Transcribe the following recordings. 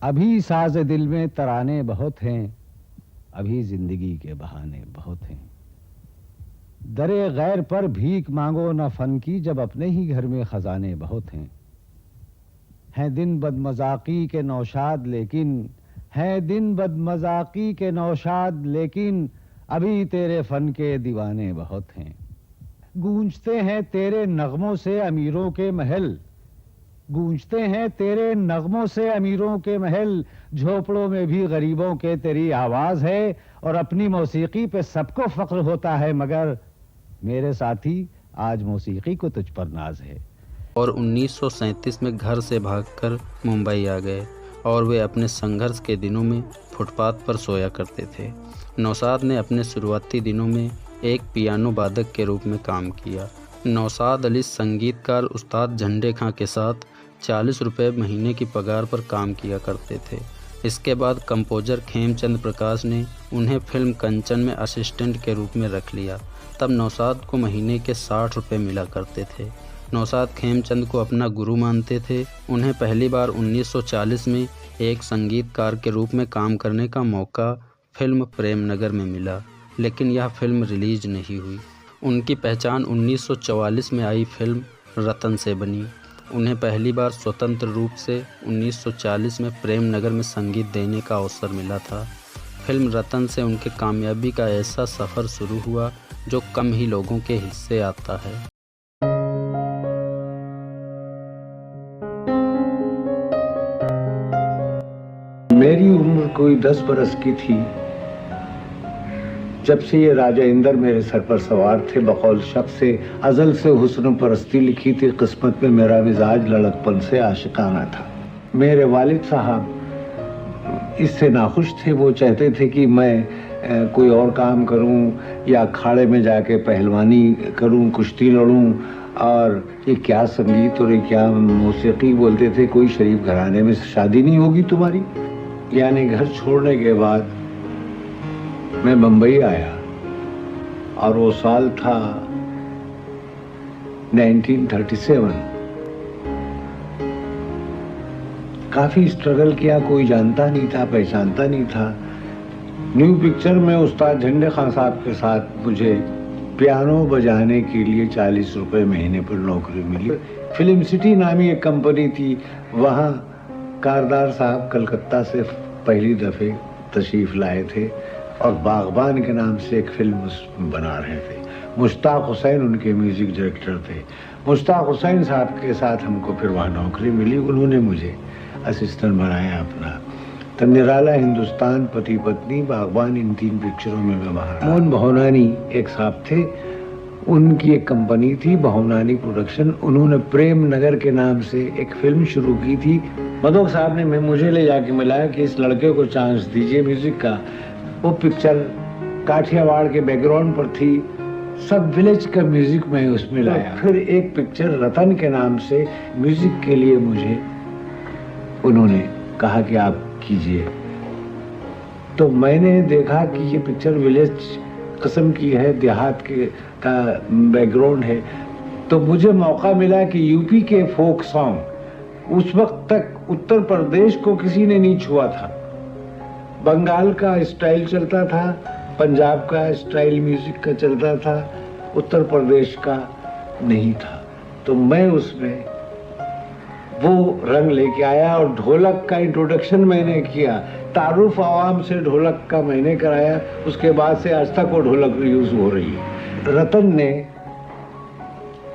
अभी साज दिल में तराने बहुत हैं, अभी जिंदगी के बहाने बहुत हैं। दरे गैर पर भीख मांगो न फन की, जब अपने ही घर में खजाने बहुत हैं। हैं दिन बदमजाकी के नौशाद लेकिन, हैं दिन बदमजाकी के नौशाद लेकिन, अभी तेरे फन के दीवाने बहुत हैं। गूंजते हैं तेरे नगमों से अमीरों के महल, गूंजते हैं तेरे नगमों से अमीरों के महल, झोपड़ों में भी गरीबों के तेरी आवाज है। और अपनी मौसीकी पे सबको फख्र होता है, मगर मेरे साथी आज मौसीकी को तुझ पर नाज है। और 1937 में घर से भागकर मुंबई आ गए और वे अपने संघर्ष के दिनों में फुटपाथ पर सोया करते थे। नौशाद ने अपने शुरुआती दिनों में एक पियानो वादक के रूप में काम किया। नौशाद अली संगीतकार उस्ताद झंडे खां के साथ 40 रुपये महीने की पगार पर काम किया करते थे। इसके बाद कंपोजर खेमचंद प्रकाश ने उन्हें फिल्म कंचन में असिस्टेंट के रूप में रख लिया। तब नौशाद को महीने के 60 रुपये मिला करते थे। नौशाद खेमचंद को अपना गुरु मानते थे। उन्हें पहली बार 1940 में एक संगीतकार के रूप में काम करने का मौका फिल्म प्रेम नगर में मिला, लेकिन यह फिल्म रिलीज नहीं हुई। उनकी पहचान 1944 में आई फिल्म रतन से बनी। उन्हें पहली बार स्वतंत्र रूप से 1940 में प्रेम नगर में संगीत देने का अवसर मिला था। फिल्म रतन से उनके कामयाबी का ऐसा सफ़र शुरू हुआ जो कम ही लोगों के हिस्से आता है। मेरी उम्र कोई 10 बरस की थी जब से ये राजा इंदर मेरे सर पर सवार थे। बकौल शख्स से अजल से हुस्न परस्ती लिखी थी किस्मत में, मेरा मिजाज लड़कपन से आशिकाना था। मेरे वालिद साहब इससे नाखुश थे। वो चाहते थे कि मैं कोई और काम करूं या अखाड़े में जाके पहलवानी करूं, कुश्ती लड़ूं। और ये क्या संगीत और ये क्या मौसीकी, बोलते थे कोई शरीफ घराने में शादी नहीं होगी तुम्हारी। यानी घर छोड़ने के बाद मैं मुंबई आया और वो साल था 1937। काफी स्ट्रगल किया, कोई जानता नहीं था, पहचानता नहीं था। न्यू पिक्चर में उस्ताद झंडे खां साहब के साथ मुझे पियानो बजाने के लिए 40 रुपए महीने पर नौकरी मिली। फिल्म सिटी नामी एक कंपनी थी, वहाँ कारदार साहब कलकत्ता से पहली दफे तशरीफ लाए थे और बागबान के नाम से एक फिल्म उसमें बना रहे थे। मुश्ताक हुसैन उनके म्यूजिक डायरेक्टर थे। मुश्ताक हुसैन साहब के साथ हमको फिर वहाँ नौकरी मिली। उन्होंने मुझे असिस्टेंट बनाया अपना। तो निराला हिंदुस्तान, पति पत्नी, बागबान, इन 3 पिक्चरों में मैं वहाँ। मोहन भवनानी एक साहब थे, उनकी एक कंपनी थी भवनानी प्रोडक्शन। उन्होंने प्रेम नगर के नाम से एक फिल्म शुरू की थी। मधोक साहब ने मुझे ले जाके मिलाया कि इस लड़के को चांस दीजिए म्यूजिक का। वो पिक्चर काठियावाड़ के बैकग्राउंड पर थी, सब विलेज का म्यूजिक मैं उसमें लाया। फिर एक पिक्चर रतन के नाम से म्यूजिक के लिए मुझे उन्होंने कहा कि आप कीजिए। तो मैंने देखा कि ये पिक्चर विलेज किस्म की है, देहात के का बैकग्राउंड है। तो मुझे मौका मिला कि यूपी के फोक सॉन्ग, उस वक्त तक उत्तर प्रदेश को किसी ने नहीं छुआ था। बंगाल का स्टाइल चलता था, पंजाब का स्टाइल म्यूजिक का चलता था, उत्तर प्रदेश का नहीं था। तो मैं उसमें वो रंग लेके आया और ढोलक का इंट्रोडक्शन मैंने किया। तारुफ आवाम से ढोलक का मैंने कराया। उसके बाद से आज तक वो ढोलक यूज हो रही है। रतन ने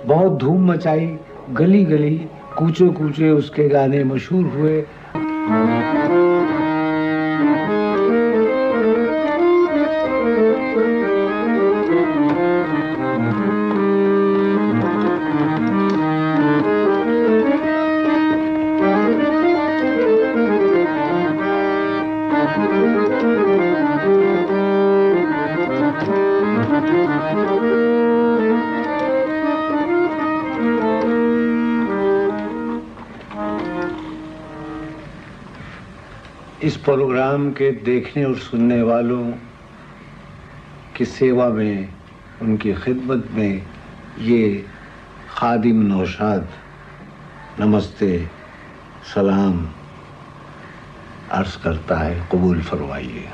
बहुत धूम मचाई, गली गली कूचे कूचे उसके गाने मशहूर हुए। इस प्रोग्राम के देखने और सुनने वालों की सेवा में, उनकी खिदमत में ये खादिम नौशाद नमस्ते, सलाम, अर्ज करता है, कबूल फरमाइए।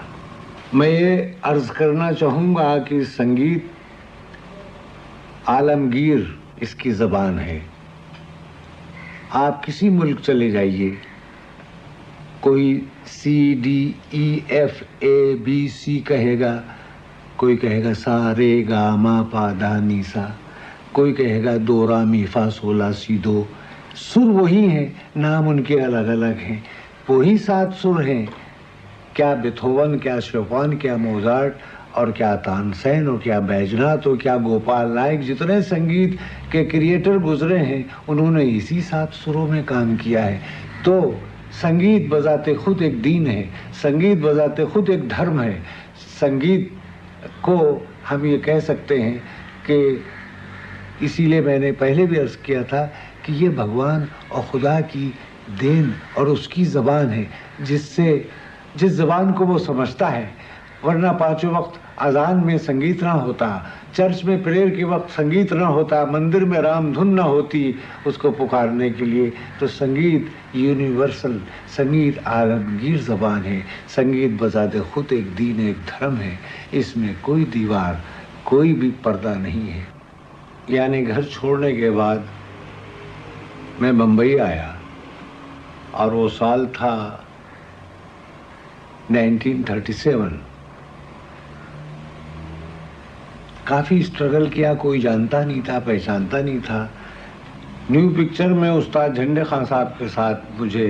मैं ये अर्ज करना चाहूँगा कि संगीत आलमगीर इसकी ज़बान है। आप किसी मुल्क चले जाइए, कोई CDEFABC कहेगा, कोई कहेगा सा रे गा मा पा धा नी सा, कोई कहेगा दो रा मी फा सोला सी दो। सुर वही हैं, नाम उनके अलग अलग हैं, वही 7 सुर हैं। क्या बेथोवन, क्या शोपान, क्या मोजार्ट और क्या तानसेन और क्या बैजनाथ और क्या गोपाल नायक, जितने संगीत के क्रिएटर गुजरे हैं उन्होंने इसी 7 सुरों में काम किया है। तो संगीत बजाते खुद एक दीन है, संगीत बजाते खुद एक धर्म है। संगीत को हम ये कह सकते हैं कि इसीलिए मैंने पहले भी अर्ज किया था कि ये भगवान और खुदा की देन और उसकी ज़बान है, जिस ज़बान को वो समझता है। वरना 5 वक्त अजान में संगीत ना होता, चर्च में प्रेयर के वक्त संगीत ना होता, मंदिर में राम धुन ना होती उसको पुकारने के लिए। तो संगीत यूनिवर्सल, संगीत आलमगीर ज़बान है। संगीत बजाते खुद एक दीन, एक धर्म है। इसमें कोई दीवार, कोई भी पर्दा नहीं है। यानी घर छोड़ने के बाद मैं बम्बई आया और वो साल था 1937। काफ़ी स्ट्रगल किया, कोई जानता नहीं था, पहचानता नहीं था। न्यू पिक्चर में उस्ताद झंडे खान साहब के साथ मुझे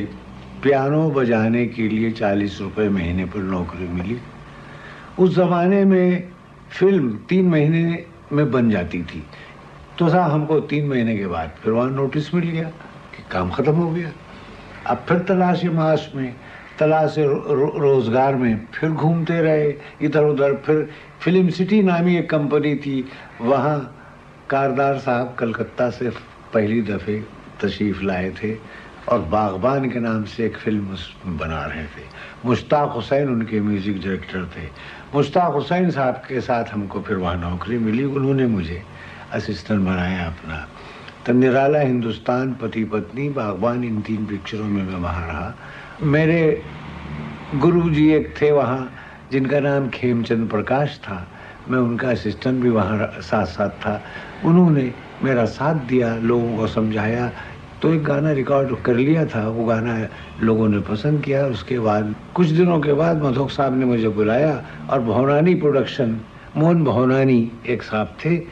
पियानो बजाने के लिए 40 रुपए महीने पर नौकरी मिली। उस ज़माने में फिल्म 3 महीने में बन जाती थी, तो साहब हमको 3 महीने के बाद फिर वहाँ नोटिस मिल गया कि काम ख़त्म हो गया। अब फिर तलाश माश में, तलाश रोज़गार में फिर घूमते रहे इधर उधर। फिर फिल्म सिटी नामी एक कंपनी थी, वहाँ कारदार साहब कलकत्ता से पहली दफ़े तशरीफ़ लाए थे और बागबान के नाम से एक फिल्म बना रहे थे। मुश्ताक हुसैन उनके म्यूज़िक डायरेक्टर थे। मुश्ताक हुसैन साहब के साथ हमको फिर वहाँ नौकरी मिली, उन्होंने मुझे असिस्टेंट बनाया अपना। तो निराला हिंदुस्तान, पति पत्नी, बागबान, इन 3 पिक्चरों में मैं वहाँ रहा। मेरे गुरुजी एक थे वहाँ जिनका नाम खेमचंद प्रकाश था, मैं उनका असिस्टेंट भी वहाँ साथ साथ था। उन्होंने मेरा साथ दिया, लोगों को समझाया, तो एक गाना रिकॉर्ड कर लिया था। वो गाना लोगों ने पसंद किया। उसके बाद कुछ दिनों के बाद मधोक साहब ने मुझे बुलाया और भवनानी प्रोडक्शन, मोहन भवनानी एक साहब थे,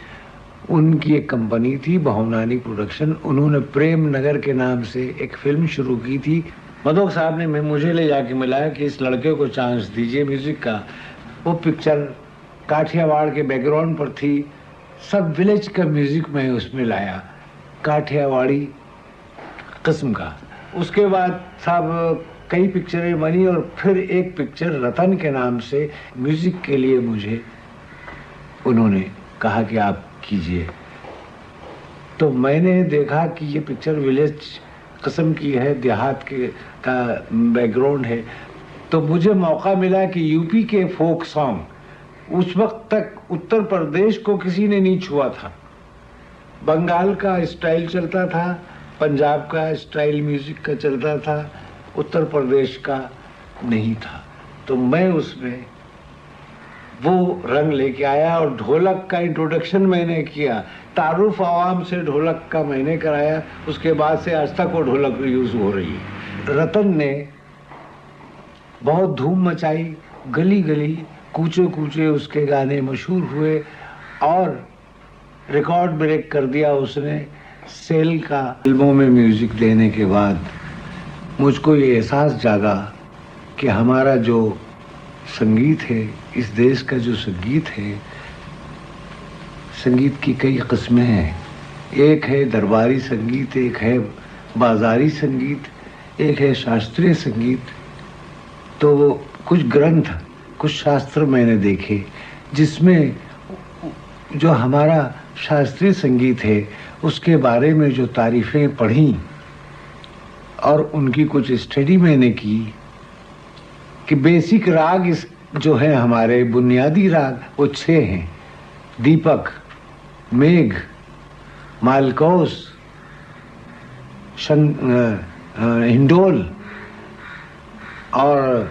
उनकी एक कंपनी थी भवनानी प्रोडक्शन। उन्होंने प्रेम नगर के नाम से एक फिल्म शुरू की थी। मधोक साहब ने मुझे ले जाके मिलाया कि इस लड़के को चांस दीजिए म्यूज़िक का। वो पिक्चर काठियावाड़ के बैकग्राउंड पर थी, सब विलेज का म्यूज़िक मैं उसमें लाया, काठियावाड़ी किस्म का। उसके बाद साहब कई पिक्चरें बनी और फिर एक पिक्चर रतन के नाम से म्यूज़िक के लिए मुझे उन्होंने कहा कि आप कीजिए। तो मैंने देखा कि ये पिक्चर विलेज किस्म की है, देहात का बैकग्राउंड है। तो मुझे मौका मिला कि यूपी के फोक सॉन्ग, उस वक्त तक उत्तर प्रदेश को किसी ने नहीं छुआ था। बंगाल का स्टाइल चलता था, पंजाब का स्टाइल म्यूज़िक का चलता था, उत्तर प्रदेश का नहीं था। तो मैं उसमें वो रंग लेके आया और ढोलक का इंट्रोडक्शन मैंने किया। तारुफ आवाम से ढोलक का मैंने कराया, उसके बाद से आज तक वो ढोलक यूज़ हो रही है। रतन ने बहुत धूम मचाई, गली गली कूचे कूचे उसके गाने मशहूर हुए और रिकॉर्ड ब्रेक कर दिया उसने। सेल का फिल्मों में म्यूज़िक देने के बाद मुझको ये एहसास जागा कि हमारा जो संगीत है, इस देश का जो संगीत है, संगीत की कई किस्में हैं। एक है दरबारी संगीत, एक है बाजारी संगीत, एक है शास्त्रीय संगीत। तो कुछ ग्रंथ, कुछ शास्त्र मैंने देखे जिसमें जो हमारा शास्त्रीय संगीत है उसके बारे में जो तारीफ़ें पढ़ी और उनकी कुछ स्टडी मैंने की कि बेसिक राग इस जो है हमारे बुनियादी राग वो 6 हैं: दीपक, मेघ, मालकोस, हिंडोल और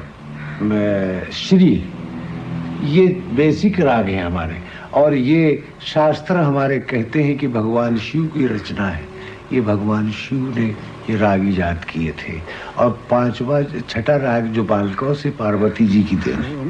श्री, ये बेसिक राग हैं हमारे। और ये शास्त्र हमारे कहते हैं कि भगवान शिव की रचना है। ये भगवान शिव ने ये राग ईजाद किए थे। और 5वां छठा राग जो बालकों से पार्वती जी की देन है।